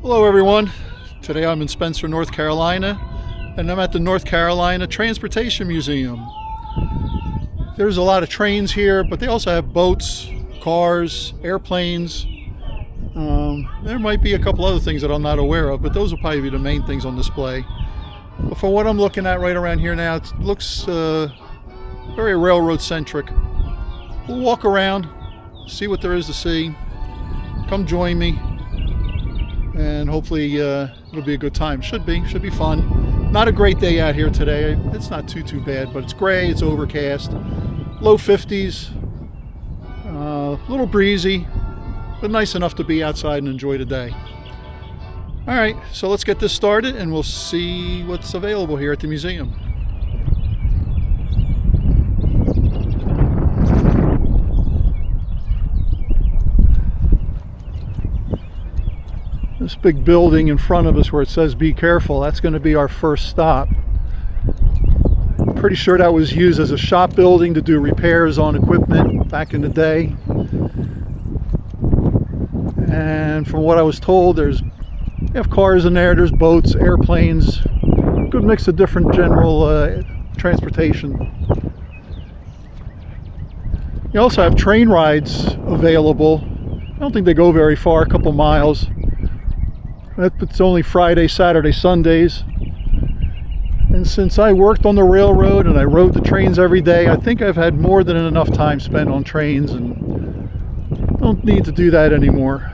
Hello everyone. Today I'm in Spencer, North Carolina, and I'm at the North Carolina Transportation Museum. There's a lot of trains here, but they also have boats, cars, airplanes. There might be a couple other things that I'm not aware of, but those will probably be the main things on display. But for what I'm looking at right around here now, it looks very railroad centric. We'll walk around, see what there is to see. Come join me. And hopefully it'll be a good time. Should be fun. Not a great day out here today. It's not too bad, but it's gray, it's overcast, low 50s, a little breezy, but nice enough to be outside and enjoy the day. All right, so let's get this started and we'll see what's available here at the museum. This big building in front of us where it says be careful, that's going to be our first stop. Pretty sure that was used as a shop building to do repairs on equipment back in the day. And from what I was told, you have cars in there, there's boats, airplanes, good mix of different general transportation. You also have train rides available. I don't think they go very far, a couple miles. It's only Friday, Saturday, Sundays. And since I worked on the railroad and I rode the trains every day, I think I've had more than enough time spent on trains and don't need to do that anymore.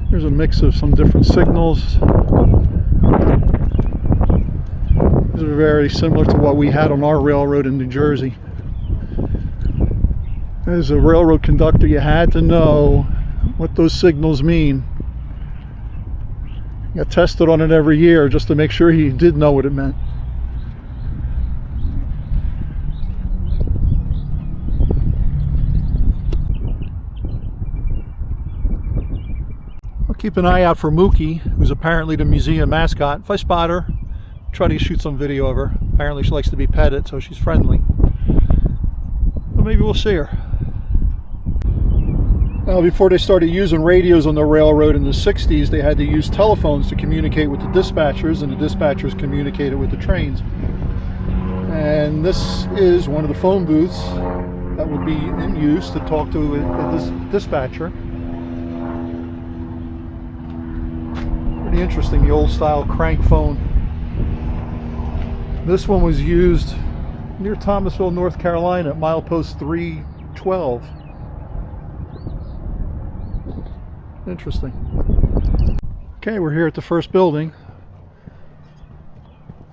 There's a mix of some different signals. These are very similar to what we had on our railroad in New Jersey. As a railroad conductor, you had to know what those signals mean. You got tested on it every year just to make sure you did know what it meant. I'll keep an eye out for Mookie, who's apparently the museum mascot. If I spot her, try to shoot some video of her. Apparently she likes to be petted, so she's friendly. But maybe we'll see her. Now, before they started using radios on the railroad in the 60s, they had to use telephones to communicate with the dispatchers, and the dispatchers communicated with the trains. And this is one of the phone booths that would be in use to talk to a dispatcher. Pretty interesting, the old style crank phone. This one was used near Thomasville, North Carolina at milepost 312. Interesting. Okay, we're here at the first building.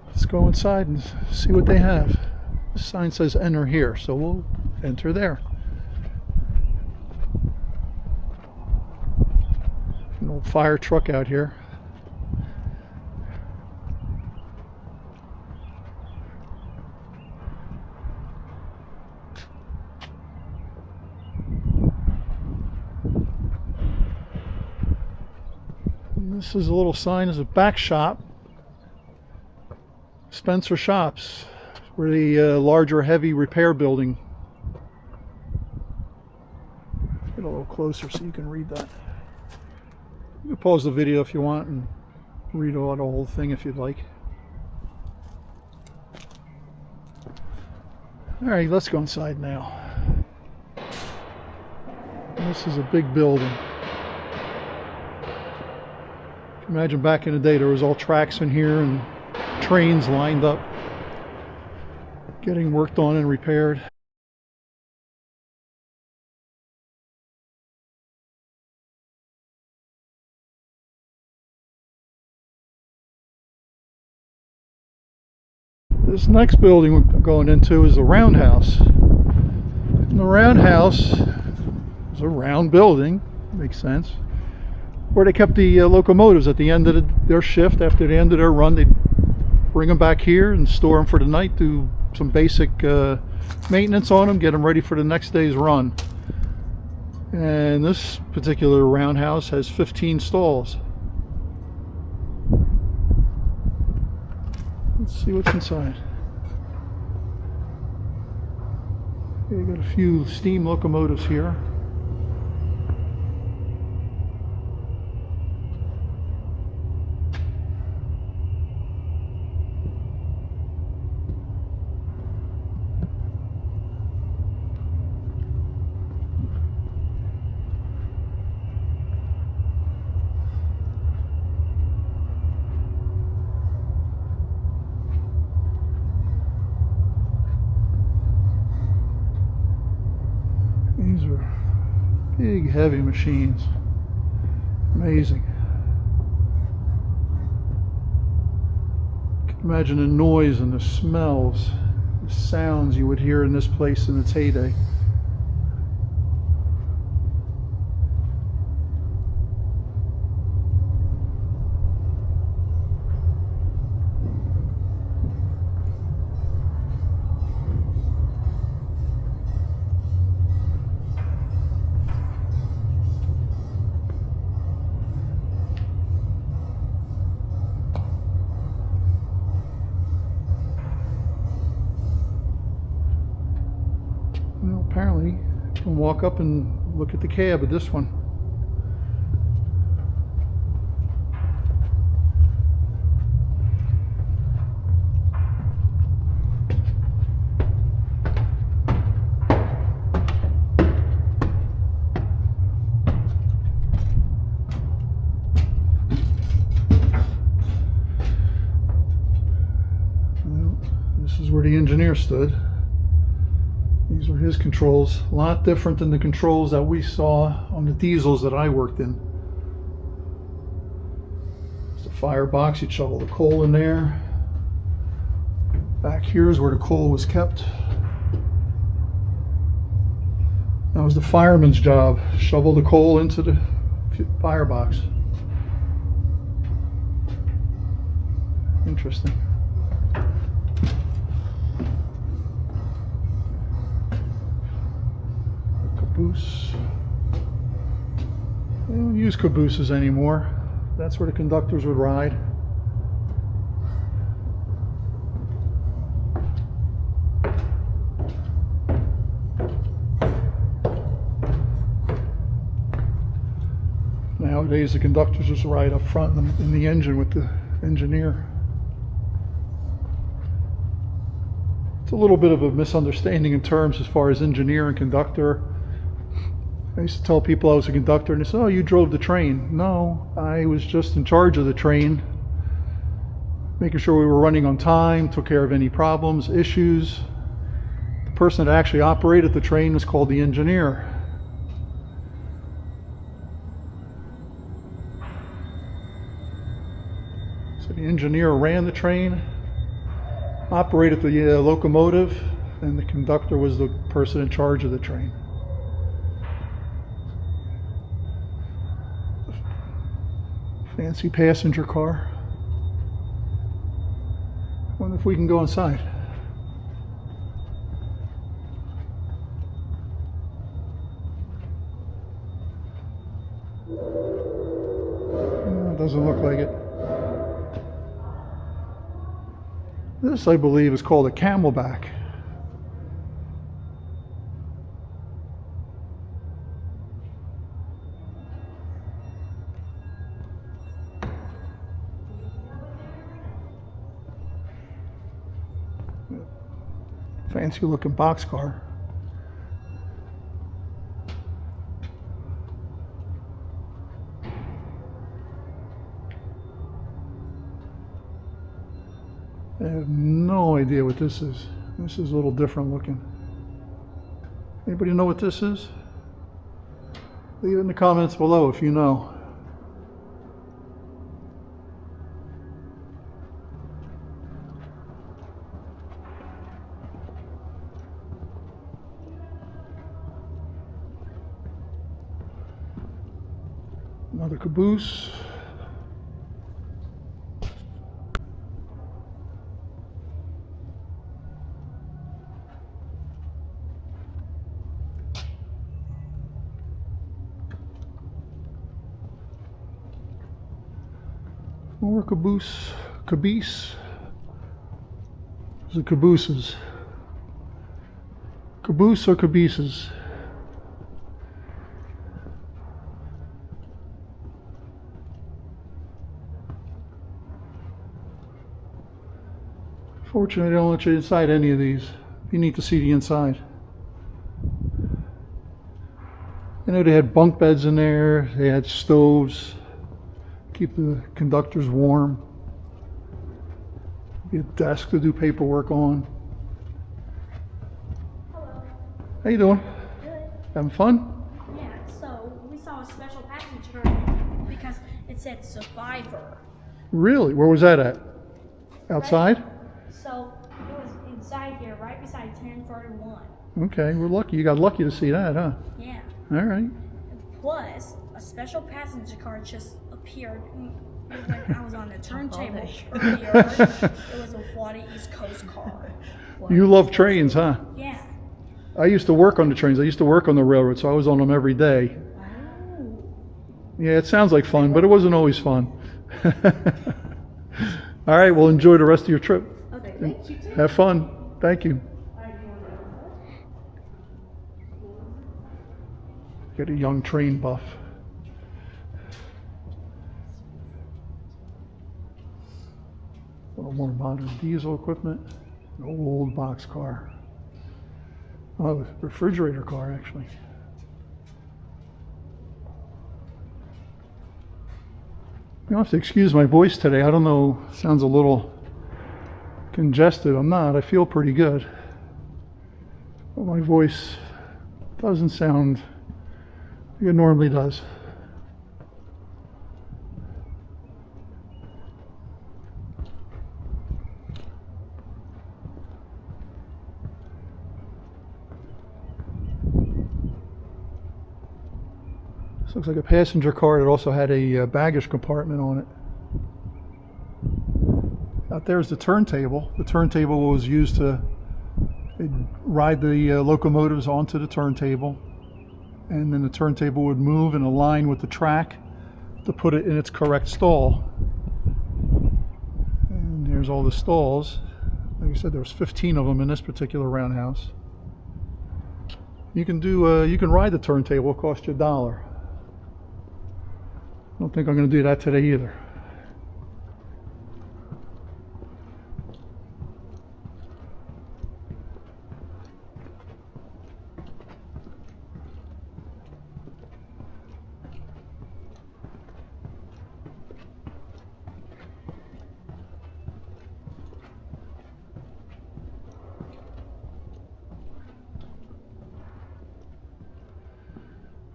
Let's go inside and see what they have. The sign says enter here, so we'll enter there. An old fire truck out here. This is a little sign as a back shop. Spencer Shops. We're the larger heavy repair building. Get a little closer so you can read that. You can pause the video if you want and read all the whole thing if you'd like. Alright, let's go inside now. This is a big building. Imagine back in the day there was all tracks in here and trains lined up getting worked on and repaired. This next building we're going into is the roundhouse. And the roundhouse is a round building, makes sense, where they kept the locomotives at the end of their shift. After the end of their run, they'd bring them back here and store them for the night, do some basic maintenance on them, get them ready for the next day's run. And this particular roundhouse has 15 stalls. Let's see what's inside. Okay, got a few steam locomotives here. big, heavy machines. Amazing. You can imagine the noise and the smells, the sounds you would hear in this place in its heyday. Well, apparently you can walk up and look at the cab of this one. Well, this is where the engineer stood. These were his controls, a lot different than the controls that we saw on the diesels that I worked in. It's a firebox, you'd shovel the coal in there. Back here is where the coal was kept. That was the fireman's job, shovel the coal into the firebox. Interesting. Caboose. They don't use cabooses anymore. That's where the conductors would ride. Nowadays the conductors just ride up front in the engine with the engineer. It's a little bit of a misunderstanding in terms as far as engineer and conductor. I used to tell people I was a conductor and they said, oh, you drove the train. No, I was just in charge of the train, making sure we were running on time, took care of any problems, issues. The person that actually operated the train was called the engineer. So the engineer ran the train, operated the locomotive, and the conductor was the person in charge of the train. Fancy passenger car. I wonder if we can go inside. Doesn't look like it. This, I believe, is called a camelback. Fancy looking boxcar. I have no idea what this is. This is a little different looking. Anybody know what this is? Leave it in the comments below if you know. Another caboose. More caboose. Those are cabooses. Caboose or cabooses? Fortunately, they don't let you inside any of these. You need to see the inside. I know they had bunk beds in there. They had stoves. Keep the conductors warm. Be a desk to do paperwork on. Hello. How you doing? Good. Having fun? Yeah, so saw a special passenger car because it said survivor. Really? Where was that at? Outside? So it was inside here, right beside 1041. Okay, we're lucky. You got lucky to see that, huh? Yeah. All right. Plus, a special passenger car just appeared when I was on the turntable earlier. It was a Florida East Coast car. You love trains, huh? Yeah. I used to work on the trains. I used to work on the railroad, so I was on them every day. Oh. Yeah, it sounds like fun, but it wasn't always fun. All right, well, enjoy the rest of your trip. Okay, thanks. You too. Have fun. Thank you. Get a young train buff. A little more modern diesel equipment. An old box car. Oh, refrigerator car, actually. You'll have to excuse my voice today. I don't know, sounds a little congested. I'm not. I feel pretty good. But my voice doesn't sound like it normally does. This looks like a passenger car that also had a baggage compartment on it. Out there is the turntable. The turntable was used to ride the locomotives onto the turntable, and then the turntable would move in a line with the track to put it in its correct stall. And there's all the stalls. Like I said, there was 15 of them in this particular roundhouse. You can ride the turntable. It costs you $1. I don't think I'm going to do that today either.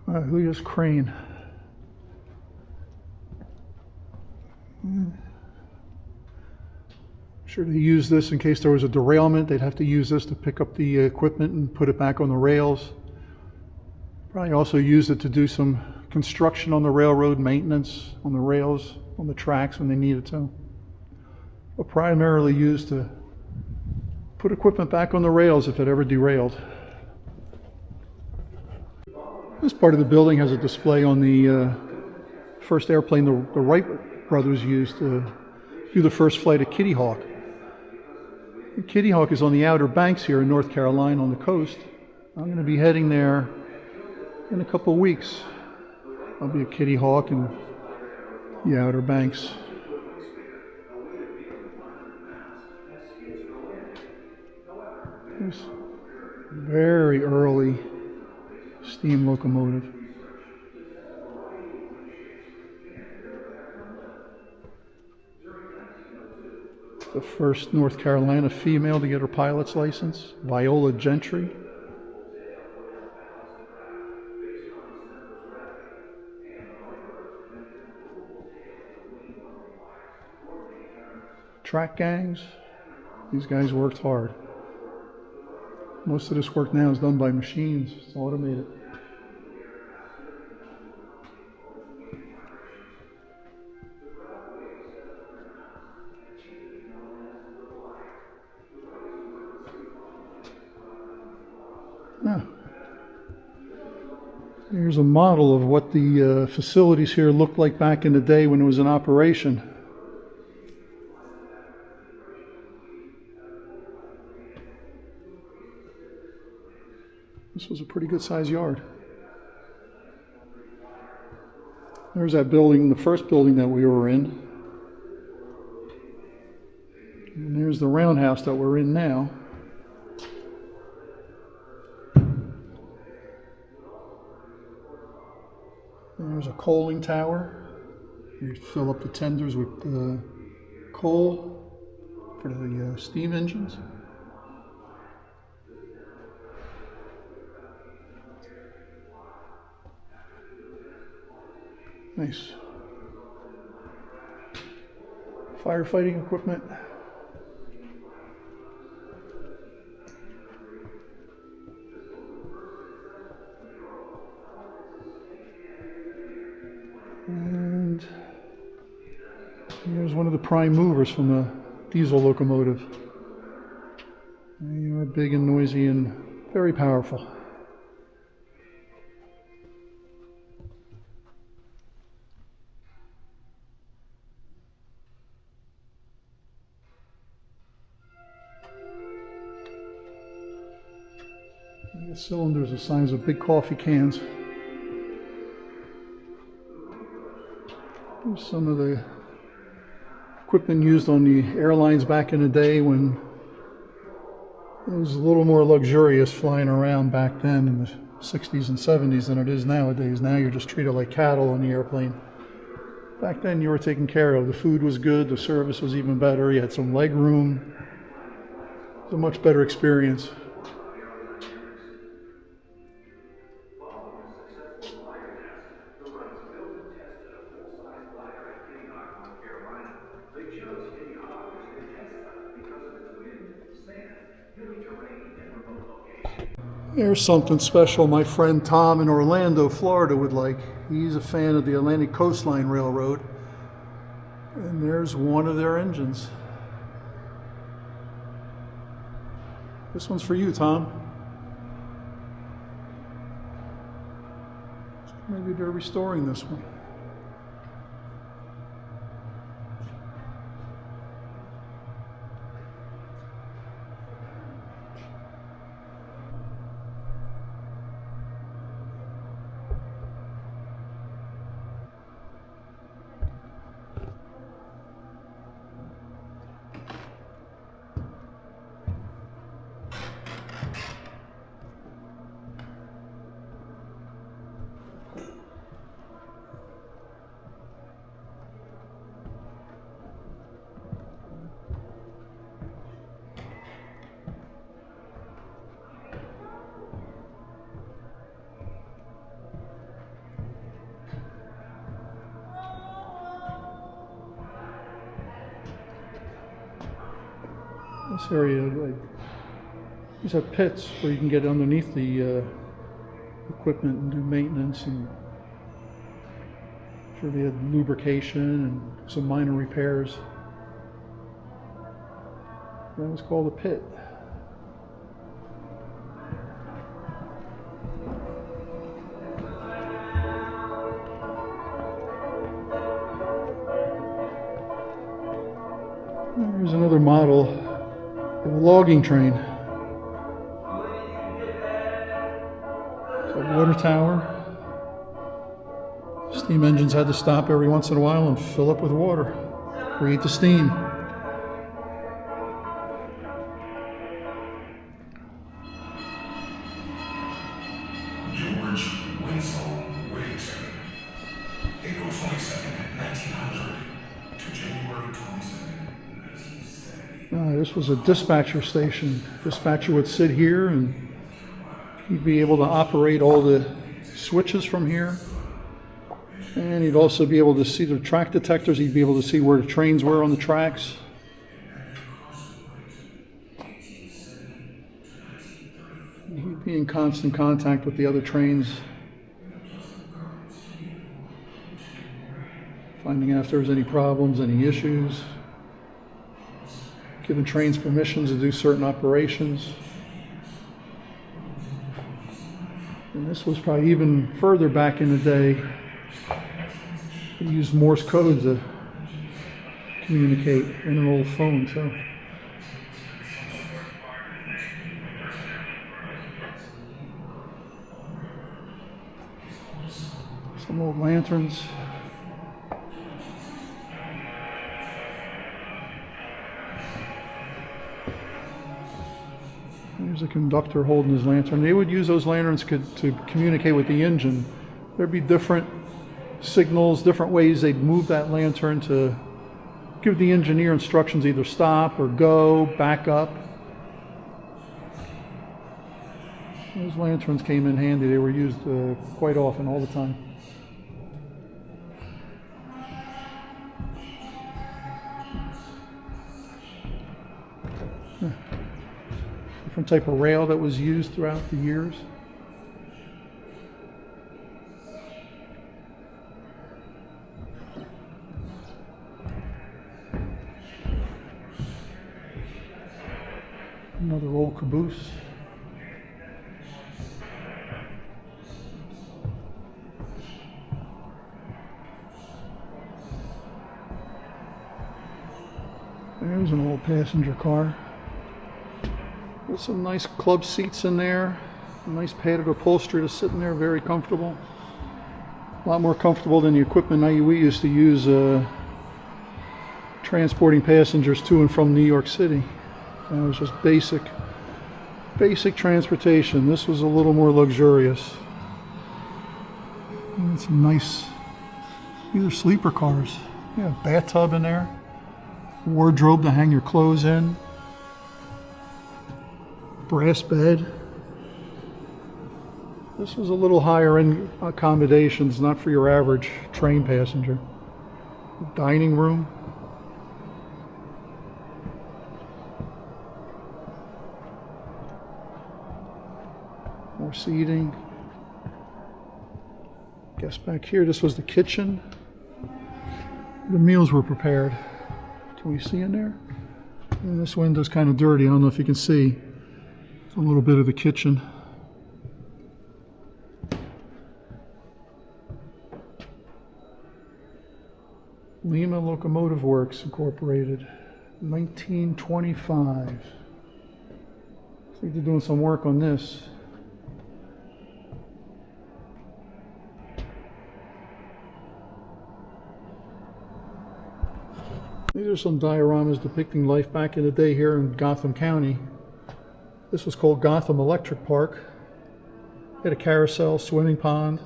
All right, look at this crane. Sure, they use this in case there was a derailment. They'd have to use this to pick up the equipment and put it back on the rails. Probably also used it to do some construction on the railroad, maintenance on the rails, on the tracks when they needed to. But primarily used to put equipment back on the rails if it ever derailed. This part of the building has a display on the first airplane the Wright brothers used to do the first flight of Kitty Hawk. Kitty Hawk is on the Outer Banks here in North Carolina on the coast. I'm going to be heading there in a couple of weeks. I'll be at Kitty Hawk in the Outer Banks. This very early steam locomotive. The first North Carolina female to get her pilot's license, Viola Gentry. Track gangs, these guys worked hard. Most of this work now is done by machines, it's automated. Ah. Here's a model of what the facilities here looked like back in the day when it was in operation. This was a pretty good sized yard. There's that building, the first building that we were in. And there's the roundhouse that we're in now. There's a coaling tower. You fill up the tenders with coal for the steam engines. Nice. Firefighting equipment. And here's one of the prime movers from the diesel locomotive. They are big and noisy and very powerful. The cylinders are signs of big coffee cans. Here's some of the equipment used on the airlines back in the day when it was a little more luxurious flying around back then in the 60s and 70s than it is nowadays. Now you're just treated like cattle on the airplane. Back then you were taken care of. The food was good, the service was even better, you had some leg room. It was a much better experience. There's something special my friend Tom in Orlando, Florida would like. He's a fan of the Atlantic Coastline Railroad. And there's one of their engines. This one's for you, Tom. Maybe they're restoring this one. This area, these are pits where you can get underneath the equipment and do maintenance, and I'm sure they had lubrication and some minor repairs. That was called a pit. Here's another model of a logging train. It's a water tower. Steam engines had to stop every once in a while and fill up with water, create the steam. April 22nd, 1900 to January 22nd, 1970. This was a dispatcher station. Dispatcher would sit here and he'd be able to operate all the switches from here. And he'd also be able to see the track detectors. He'd be able to see where the trains were on the tracks. He'd be in constant contact with the other trains, finding out if there was any problems, any issues, giving trains permissions to do certain operations. And this was probably even further back in the day. They used Morse code to communicate in an old phone, so. Some old lanterns. There's a conductor holding his lantern. They would use those lanterns to communicate with the engine. There'd be different signals, different ways they'd move that lantern to give the engineer instructions, either stop or go, back up. Those lanterns came in handy. They were used quite often, all the time. Different type of rail that was used throughout the years. Another old caboose. There's an old passenger car. There's some nice club seats in there. A nice padded upholstery to sit in there, very comfortable. A lot more comfortable than the equipment we used to use transporting passengers to and from New York City. That was just basic transportation. This was a little more luxurious. And some nice, these are sleeper cars. Yeah, bathtub in there. Wardrobe to hang your clothes in. Brass bed. This was a little higher end accommodations, not for your average train passenger. Dining room. More seating. Guess back here, this was the kitchen. The meals were prepared. Can we see in there? And this window's kind of dirty. I don't know if you can see. It's a little bit of the kitchen. Lima Locomotive Works Incorporated, 1925. I think they're doing some work on this. These are some dioramas depicting life back in the day here in Gotham County. This was called Gotham Electric Park. It had a carousel, swimming pond.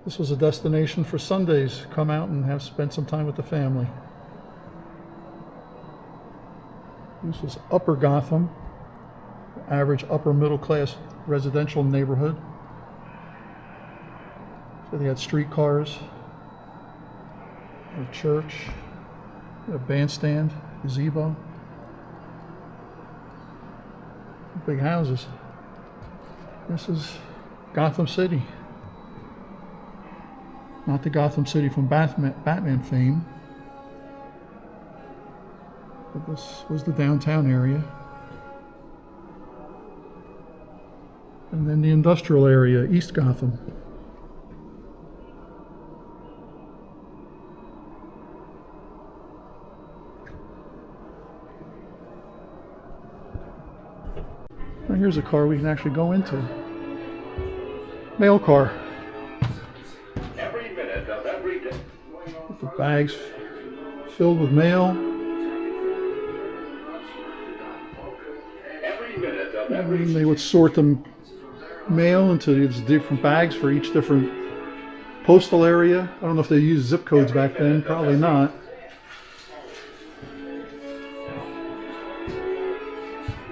This was a destination for Sundays. Come out and spend some time with the family. This was Upper Gotham, average upper middle class residential neighborhood. So they had streetcars, a church, a bandstand, gazebo, big houses. This is Gotham City. Not the Gotham City from Batman fame, but this was the downtown area. And then the industrial area, East Gotham. Now here's a car we can actually go into. Mail car. Every minute of every day. The bags filled with mail. Every minute of every And they would sort the mail into these different bags for each different postal area. I don't know if they used zip codes back then, probably not.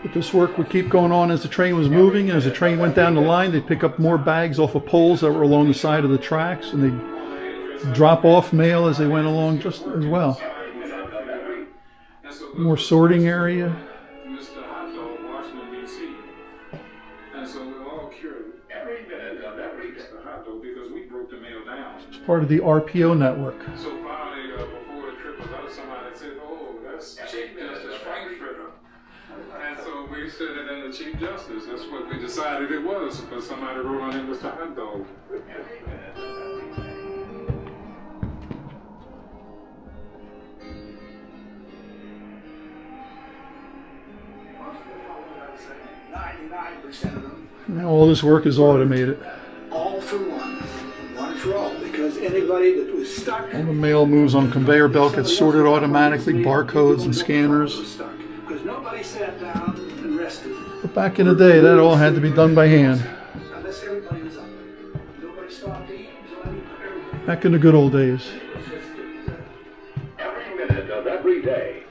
But this work would keep going on as the train was moving. As the train went down the line, they'd pick up more bags off of poles that were along the side of the tracks, and they'd drop off mail as they went along just as well. More sorting area. Mr. Hot Dog, Washington, D.C. And so we're all cured. every minute of every day. Mr. Hot Dog, because we broke the mail down. It's part of the RPO network. So finally, before the trip was out, somebody said, oh, that's Chief Justice Frankfurter. And so we said it in the Chief Justice. That's what we decided it was, but somebody wrote on it, Mr. Hot Dog. Every minute of every day. Most of the folks, I'd say 99% of them, Now all this work is automated. all for one for all, because anybody that was stuck. All the mail moves on conveyor belt, gets sorted automatically, barcodes and scanners. Because nobody sat down and rested But back in the day, that all had to be done by hand. unless everybody was up. Nobody stopped to eat until everybody. Back in the good old days. Every minute of every day.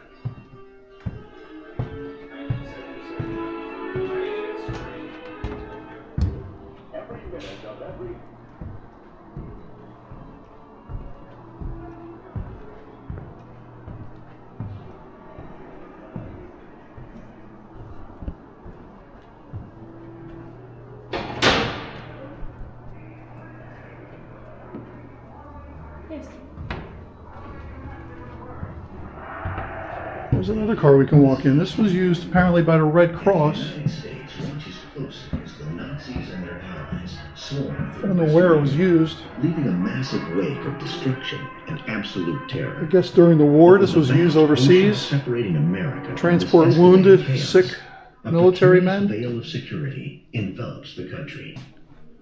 Every minute of every Yes. There's another car we can walk in. This was used apparently by the Red Cross. The United States watches closely as the Nazis and their allies swarm I through don't know the where it was cities, used. leaving a massive wake of destruction and absolute terror. I guess during the war this was used overseas. Separating America from Transport this wounded, escalating chaos, sick a military precarious men. veil of security envelops the country,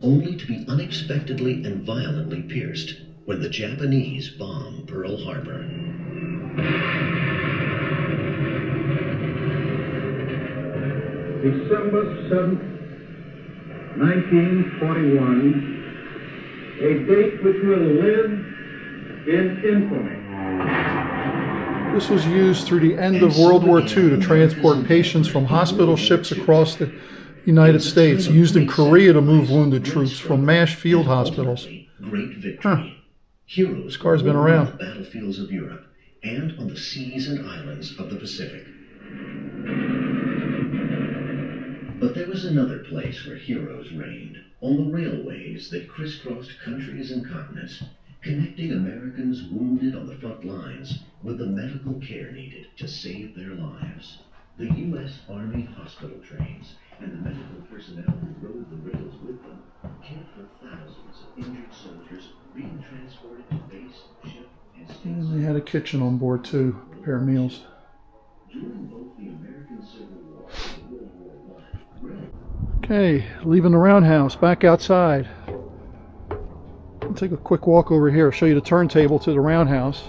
only to be unexpectedly and violently pierced when the Japanese bomb Pearl Harbor. December 7th, 1941, a date which will live in infamy. This was used through the end of World War II to transport patients from hospital ships across the United States, used in Korea to move wounded troops from MASH field hospitals. Great victory. Heroes This car's been on around. the battlefields of Europe and on the seas and islands of the Pacific. But there was another place where heroes reigned, on the railways that crisscrossed countries and continents, connecting Americans wounded on the front lines with the medical care needed to save their lives. The U.S. Army hospital trains and the medical personnel who rode the rails with them cared for thousands of injured soldiers being transported to base, ship, and state. And they had a kitchen on board too, prepare meals. During both the American Civil War and World War I, Okay, leaving the roundhouse, back outside. I'll take a quick walk over here, show you the turntable to the roundhouse.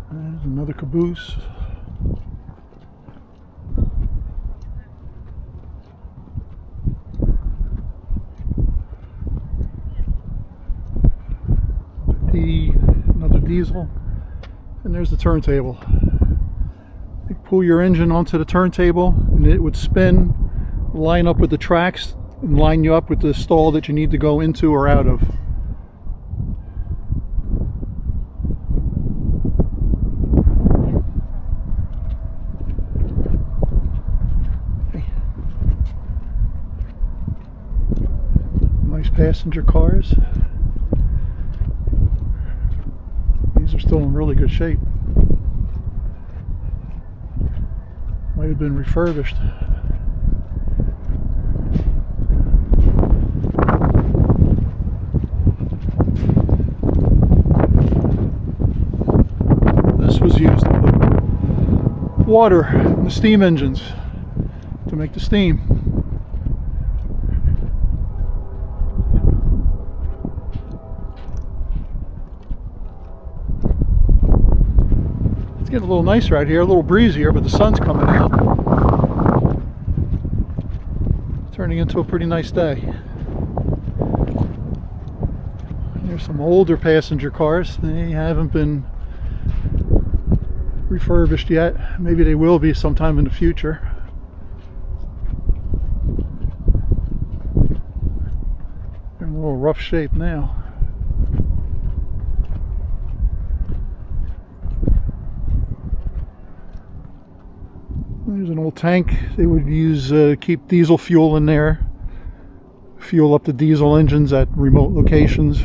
There's another caboose. Another diesel. And there's the turntable. You pull your engine onto the turntable and it would spin, line up with the tracks, and line you up with the stall that you need to go into or out of. Nice passenger cars. These are still in really good shape. Might have been refurbished. This was used to put water in the steam engines to make the steam. It's getting a little nicer out here, a little breezier, but the sun's coming out. Turning into a pretty nice day. There's some older passenger cars. They haven't been refurbished yet. Maybe they will be sometime in the future. They're in a little rough shape now. There's an old tank. They would use, keep diesel fuel in there. Fuel up the diesel engines at remote locations.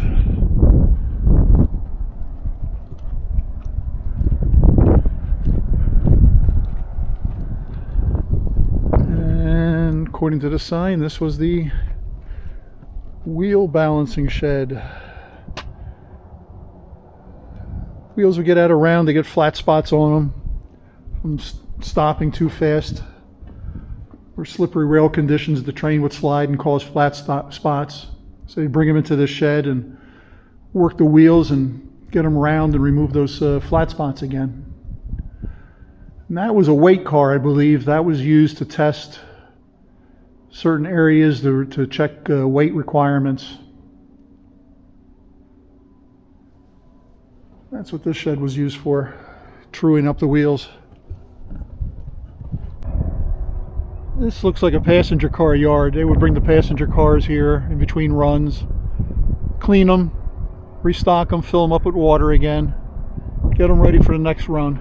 And according to the sign, this was the wheel balancing shed. Wheels would get out of round, they get flat spots on them from stopping too fast, or slippery rail conditions. The train would slide and cause flat spots. So they bring them into this shed and work the wheels and get them round and remove those flat spots again. And that was a weight car, I believe. That was used to test certain areas to check weight requirements. That's what this shed was used for, truing up the wheels. This looks like a passenger car yard. They would bring the passenger cars here in between runs, clean them, restock them, fill them up with water again, get them ready for the next run.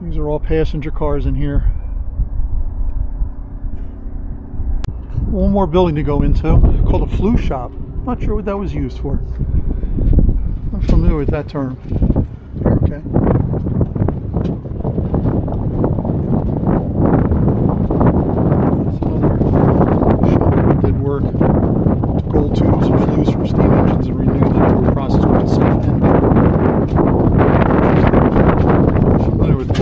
These are all passenger cars in here. One more building to go into, called a flu shop. Not sure what that was used for. I'm familiar with that term. Okay. That's another shop that did work. Gold tubes and flues from steam engines and renewed them through a process called self-ending. I'm familiar with that.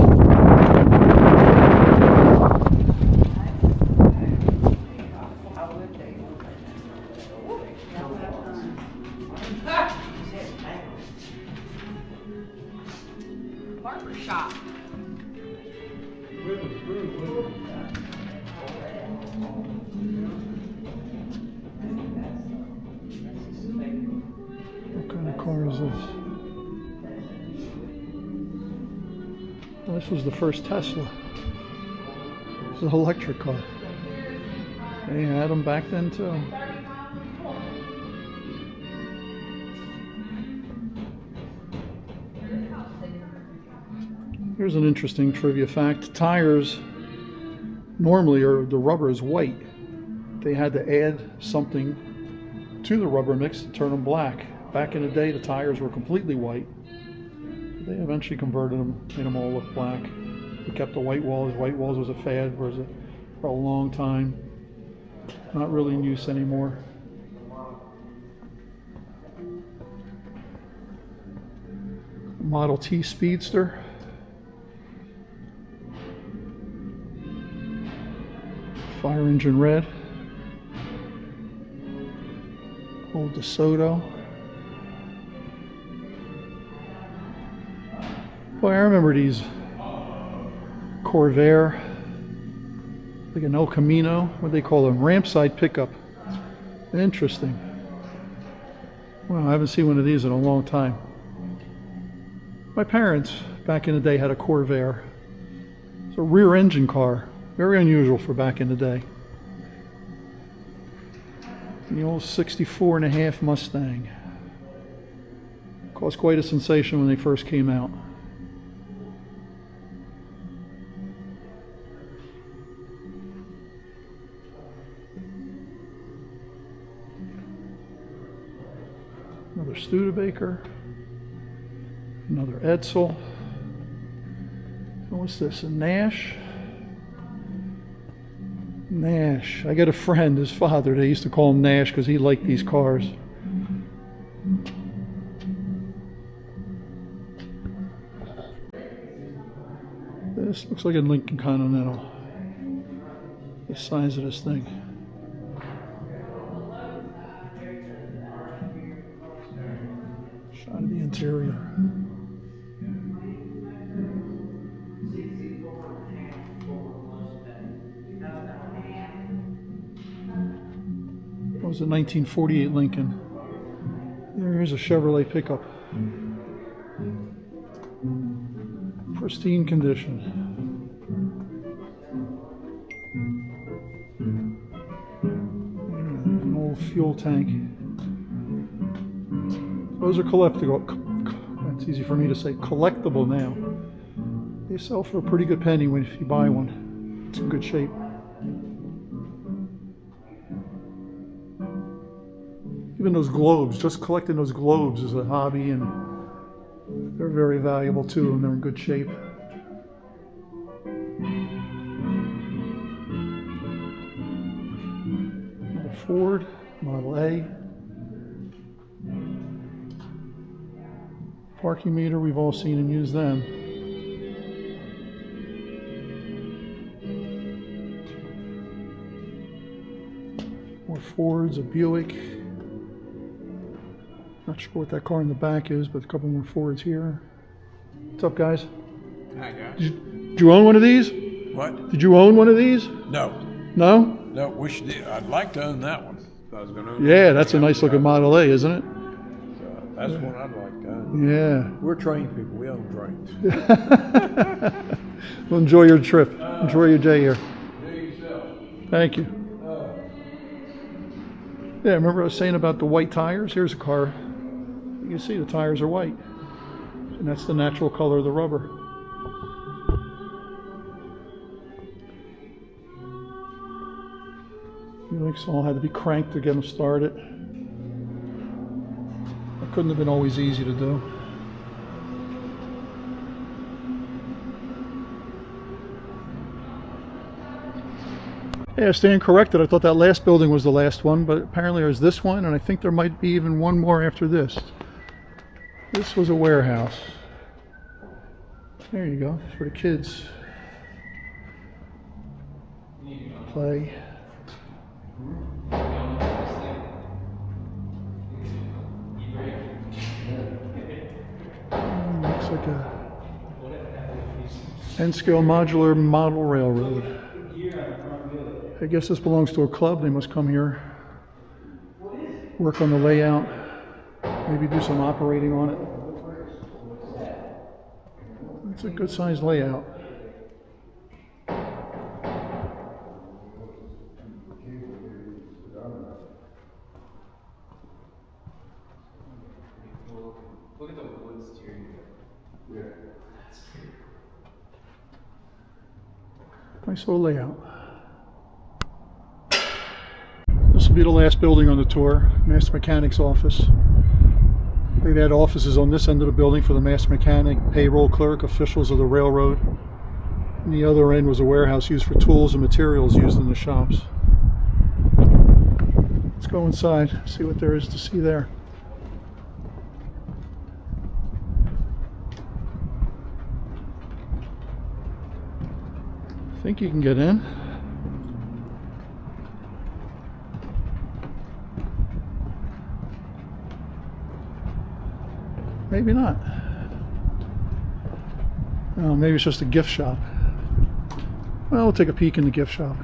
Barber shop. What kind of car is this? Well, this was the first Tesla. This is an electric car. They had them back then too. Here's an interesting trivia fact. Tires normally the rubber is white. They had to add something to the rubber mix to turn them black. Back in the day, the tires were completely white. They eventually converted them, made them all look black. They kept the white walls. White walls was a fad for a long time. Not really in use anymore. Model T Speedster. Fire engine red. Old DeSoto. Boy, I remember these Corvair, like an El Camino, what they call them, ramp side pickup. Interesting. Well, I haven't seen one of these in a long time. My parents back in the day had a Corvair. It's a rear engine car. Very unusual for back in the day. The old 64.5 Mustang. Caused quite a sensation when they first came out. Another Studebaker. Another Edsel. What's this? A Nash? Nash. I got a friend, his father, they used to call him Nash because he liked these cars. This looks like a Lincoln Continental. The size of this thing. Shot of the interior. That was a 1948 Lincoln. Here's a Chevrolet pickup. Pristine condition. An old fuel tank. Those are collectible. That's easy for me to say. Collectible now. They sell for a pretty good penny if you buy one. It's in good shape. Even those globes, just collecting those globes is a hobby, and they're very valuable too, and they're in good shape. Another Ford, Model A. Parking meter, we've all seen and used them. More Fords, a Buick. Not sure what that car in the back is, but a couple more Fords here. What's up, guys? Hi, guys. Did you own one of these? What? Did you own one of these? No. No? No, wish did. I'd like to own that one. If I was going to own Yeah, that's a nice looking Model A, isn't it? That's one I'd like to own. Yeah. We're trained people. We own trains. Well, enjoy your trip. Enjoy your day here. Thank you. Yeah, remember I was saying about the white tires? Here's a car. You can see the tires are white. And that's the natural color of the rubber. Helix all had to be cranked to get them started. That couldn't have been always easy to do. Yeah, I stand corrected. I thought that last building was the last one, but apparently there's this one, and I think there might be even one more after this. This was a warehouse. There you go, for the kids. Play. Looks like a N-scale modular model railroad. I guess this belongs to a club. They must come here, work on the layout, maybe do some operating on it. It's a good sized layout. Look at the wood steering wheel. Nice little layout. This will be the last building on the tour, Master Mechanic's office. They had offices on this end of the building for the Master Mechanic, payroll clerk, officials of the railroad. And the other end was a warehouse used for tools and materials used in the shops. Let's go inside, see what there is to see there. I think you can get in. Maybe not. Oh, maybe it's just a gift shop. Well, we'll take a peek in the gift shop.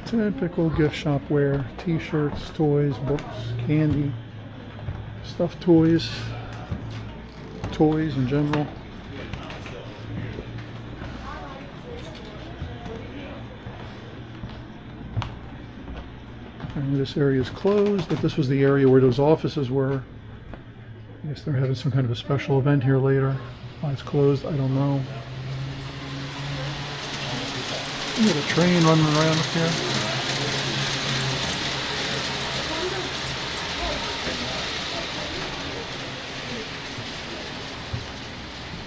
Typical gift shop wear, t-shirts, toys, books, candy, stuffed toys, toys in general. And this area is closed, but this was the area where those offices were. I guess they're having some kind of a special event here later. Why it's closed, I don't know. You got a train running around up here.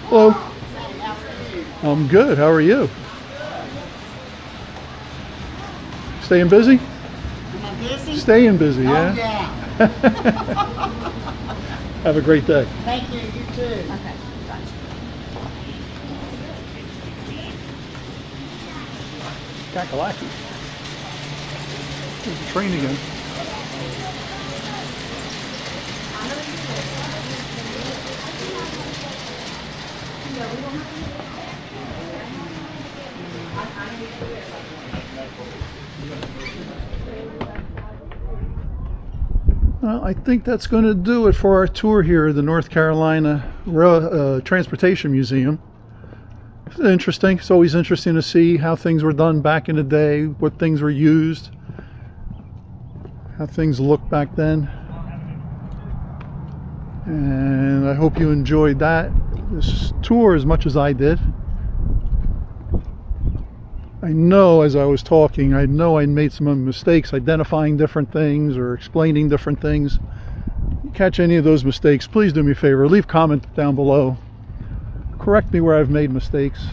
Hello. I'm good. How are you? Staying busy? Am I busy? Staying busy, Oh, yeah? yeah. Have a great day. Thank you. You too. Okay. Kakalaki. There's the train again. Well, I think that's going to do it for our tour here at the North Carolina Transportation Museum. It's interesting. It's always interesting to see how things were done back in the day, what things were used, how things looked back then. And I hope you enjoyed this tour as much as I did. I know as I was talking, I know I made some mistakes identifying different things or explaining different things. If you catch any of those mistakes, please do me a favor, leave a comment down below. Correct me where I've made mistakes.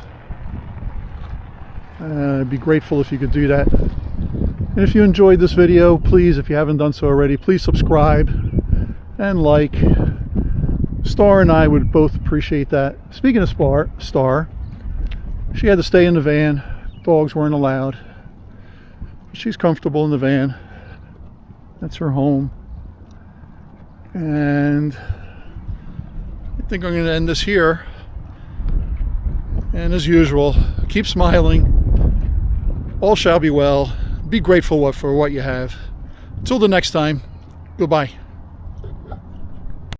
I'd be grateful if you could do that. And if you enjoyed this video, please, if you haven't done so already, please subscribe and like. Star and I would both appreciate that. Speaking of Star, she had to stay in the van. Dogs weren't allowed. She's comfortable in the van. That's her home. And I think I'm going to end this here. And as usual, keep smiling. All shall be well. Be grateful for what you have. Until the next time, goodbye.